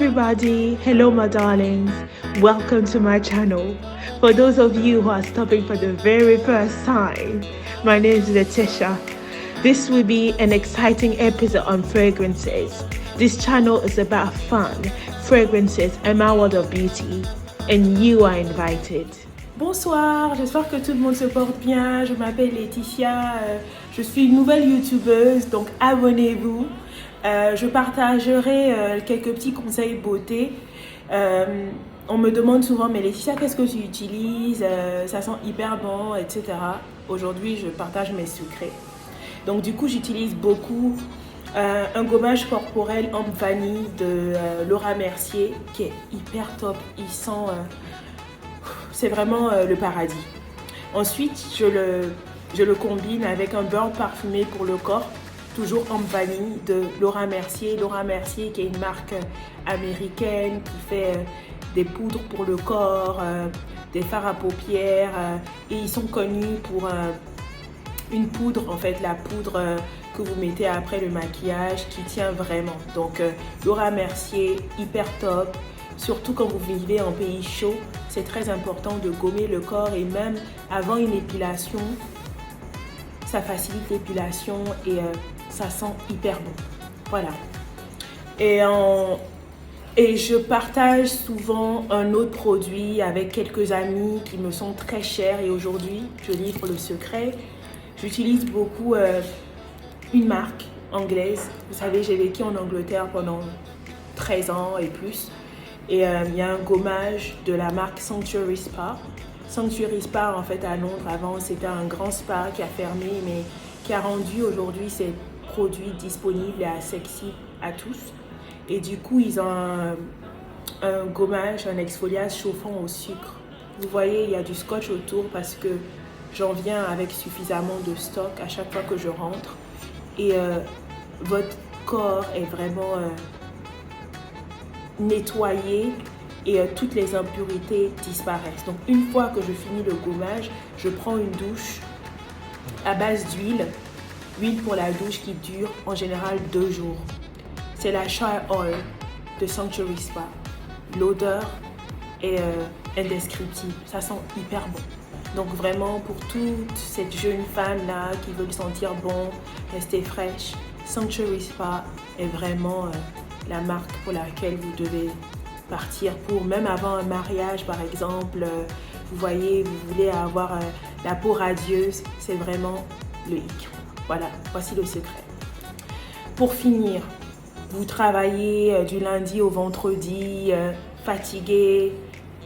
everybody, hello my darlings, welcome to my channel. For those of you who are stopping for the very first time, my name is Letitia. This will be an exciting episode on fragrances. This channel is about fun, fragrances and my world of beauty, and you are invited. Bonsoir, j'espère que tout le monde se porte bien. Je m'appelle Laetitia, je suis une nouvelle youtubeuse, donc abonnez-vous. Je partagerai quelques petits conseils beauté. On me demande souvent, mais Laetitia, qu'est-ce que tu utilises? Ça sent hyper bon, etc. Aujourd'hui, je partage mes secrets. Donc du coup, j'utilise beaucoup un gommage corporel homme vanille de Laura Mercier qui est hyper top. Il sent... c'est vraiment le paradis. Ensuite, je le combine avec un beurre parfumé pour le corps, toujours en vanille de Laura Mercier. Laura Mercier qui est une marque américaine qui fait des poudres pour le corps, des fards à paupières et ils sont connus pour une poudre, en fait la poudre que vous mettez après le maquillage qui tient vraiment. Donc Laura Mercier, hyper top. Surtout quand vous vivez en pays chaud, c'est très important de gommer le corps et même avant une épilation, ça facilite l'épilation et ça sent hyper bon. Voilà. Et je partage souvent un autre produit avec quelques amis qui me sont très chers et aujourd'hui, je livre le secret. J'utilise beaucoup une marque anglaise. Vous savez, j'ai vécu en Angleterre pendant 13 ans et plus. Et il y a un gommage de la marque Sanctuary Spa. Sanctuary Spa, en fait, à Londres, avant, c'était un grand spa qui a fermé, mais qui a rendu aujourd'hui ses produits disponibles et accessibles à tous. Et du coup, ils ont un gommage, un exfoliage chauffant au sucre. Vous voyez, il y a du scotch autour parce que j'en viens avec suffisamment de stock à chaque fois que je rentre. Et votre corps est vraiment... nettoyer et toutes les impuretés disparaissent. Donc une fois que je finis le gommage, je prends une douche à base d'huile, huile pour la douche qui dure en général 2 jours. C'est la Shea Oil de Sanctuary Spa. L'odeur est indescriptible, ça sent hyper bon. Donc vraiment pour toutes ces jeunes femmes là qui veulent sentir bon, rester fraîche, Sanctuary Spa est vraiment la marque pour laquelle vous devez partir pour, même avant un mariage par exemple, vous voyez, vous voulez avoir la peau radieuse, c'est vraiment le hic. Voilà, voici le secret. Pour finir, vous travaillez du lundi au vendredi, fatigué,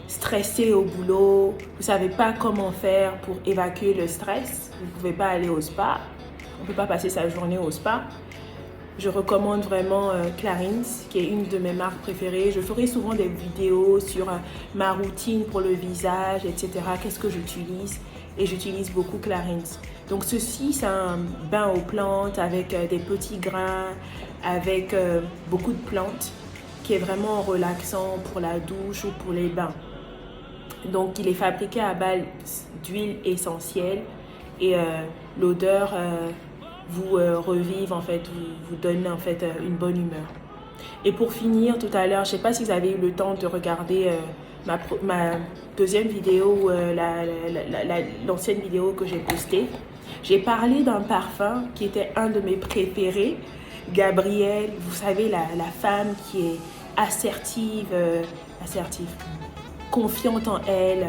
stressé au boulot, vous ne savez pas comment faire pour évacuer le stress, vous ne pouvez pas aller au spa, on ne peut pas passer sa journée au spa. Je recommande vraiment Clarins, qui est une de mes marques préférées. Je ferai souvent des vidéos sur ma routine pour le visage, etc. Qu'est-ce que j'utilise? Et j'utilise beaucoup Clarins. Donc ceci, c'est un bain aux plantes avec des petits grains, avec beaucoup de plantes, qui est vraiment relaxant pour la douche ou pour les bains. Donc il est fabriqué à base d'huile essentielle et l'odeur... vous revive en fait, vous donne en fait une bonne humeur. Et pour finir, tout à l'heure, je ne sais pas si vous avez eu le temps de regarder ma deuxième vidéo, l'ancienne vidéo que j'ai postée. J'ai parlé d'un parfum qui était un de mes préférés, Gabrielle, vous savez, la femme qui est assertive, confiante en elle,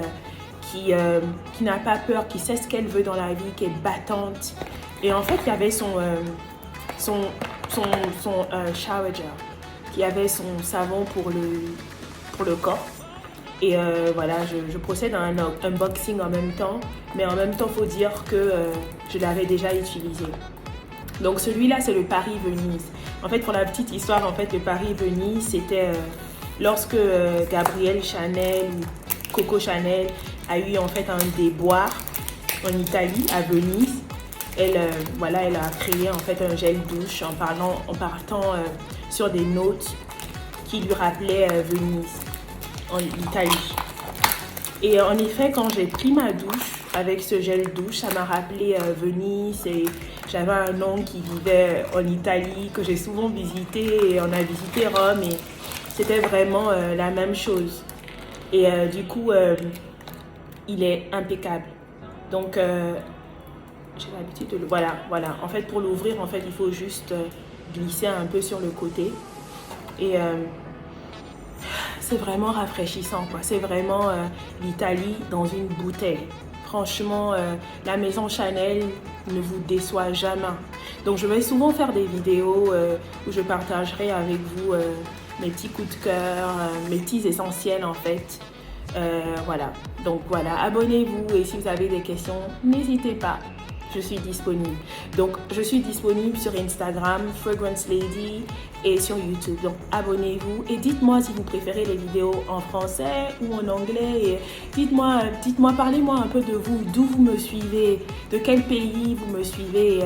qui n'a pas peur, qui sait ce qu'elle veut dans la vie, qui est battante. Et en fait, il y avait son shower gel, qui avait son savon pour le corps. Et voilà, je procède à un unboxing en même temps. Mais en même temps, il faut dire que je l'avais déjà utilisé. Donc celui-là, c'est le Paris-Venise. En fait, pour la petite histoire, en fait, le Paris-Venise, c'était lorsque Gabrielle Chanel ou Coco Chanel a eu en fait un déboire en Italie, à Venise. Elle a créé en fait un gel douche en partant sur des notes qui lui rappelaient Venise, en Italie. Et en effet, quand j'ai pris ma douche avec ce gel douche, ça m'a rappelé Venise et j'avais un oncle qui vivait en Italie, que j'ai souvent visité et on a visité Rome et c'était vraiment la même chose. Et du coup, il est impeccable. Donc, j'ai l'habitude de le... Voilà. En fait, pour l'ouvrir, en fait, il faut juste glisser un peu sur le côté. Et c'est vraiment rafraîchissant, quoi. C'est vraiment l'Italie dans une bouteille. Franchement, la maison Chanel ne vous déçoit jamais. Donc, je vais souvent faire des vidéos où je partagerai avec vous mes petits coups de cœur, mes petits essentiels, en fait. Voilà. Donc, voilà. Abonnez-vous et si vous avez des questions, n'hésitez pas. Je suis disponible. Donc, je suis disponible sur Instagram, Fragrance Lady, et sur YouTube. Donc, abonnez-vous et dites-moi si vous préférez les vidéos en français ou en anglais. Et dites-moi, parlez-moi un peu de vous, d'où vous me suivez, de quel pays vous me suivez,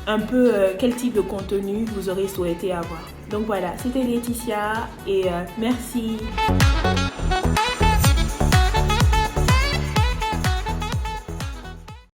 un peu quel type de contenu vous aurez souhaité avoir. Donc voilà, c'était Laetitia et merci.